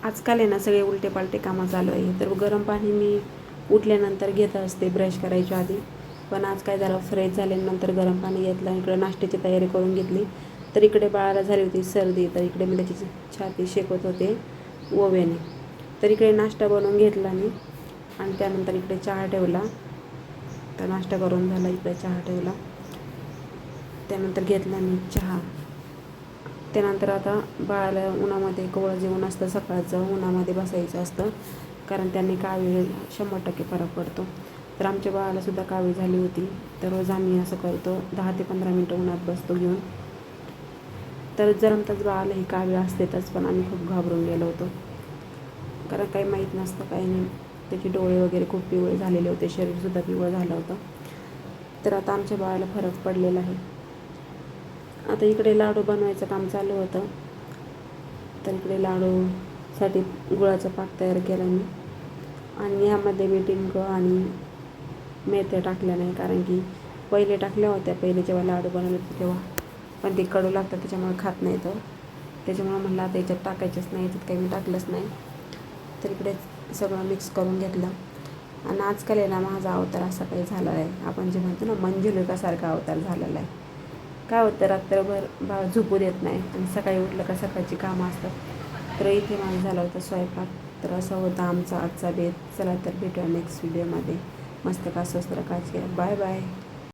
आजकाल आहे ना सगळे उलटे पालटे कामं चालू आहे. तर गरम पाणी मी उठल्यानंतर घेत असते ब्रश करायच्या आधी. पण आज काय झालं, फ्रेश झाल्यानंतर गरम पाणी घेतलं. इकडे नाश्त्याची तयारी करून घेतली. तर इकडे बाळाला झाली होती सर्दी, तर इकडे मी त्याची छाती शेकवत होते ओव्याने. तर इकडे नाश्ता बनवून घेतला मी आणि त्यानंतर इकडे चहा ठेवला. तर नाश्ता करून झाला, इकडे चहा ठेवला. त्यानंतर घेतला मी चहा. त्यानंतर आता बाळाला उन्हामध्ये कोवळं जे ऊन असतं सकाळचं उन्हामध्ये बसायचं असतं, कारण त्यांनी कावीळ 100% फरक पडतो. तर आमच्या बाळालासुद्धा कावीळ झाली होती. तर रोज आम्ही असं करतो, 10 ते 15 मिनटं उन्हात बसतो घेऊन. तर जन्मताच बाळाला ही कावीळ असतेच, पण आम्ही खूप घाबरून गेलो होतो, कारण काही माहीत नसतं काही नाही. त्याचे डोळे वगैरे खूप पिवळे झालेले होते, शरीरसुद्धा पिवळं झालं होतं. तर आता आमच्या बाळाला फरक पडलेला आहे. आता इकडे लाडू बनवायचं काम चालू होतं. तर इकडे लाडूसाठी गुळाचा पाक तयार केला मी. आणि ह्यामध्ये मी डिंक आणि मेथ्या टाकल्या नाही, कारण की पहिले टाकल्या होत्या, पहिले जेव्हा लाडू बनवले होते तेव्हा, पण ते कडू लागतात त्याच्यामुळे खात नाही. तर त्याच्यामुळे म्हणलं आता याच्यात टाकायचंच नाही, याच्यात काही मी टाकलंच नाही. तर इकडे सगळं मिक्स करून घेतलं. आणि आजकाल आहे ना माझा अवतार असा काही झाला आहे, आपण जे म्हणतो ना मंजुलिकासारखा अवतार झालेला आहे. काय होतं, रात्रभर बाळ झोपू देत नाही आणि सकाळी उठलं का सकाळची कामं असतात. तर इथे माझं झालं होतं स्वयंपाक. तर असं होता आमचा आजचा बेत. चला तर भेटूया नेक्स्ट व्हिडिओमध्ये. मस्त का स्वस्त काळजी घ्या. Bye bye.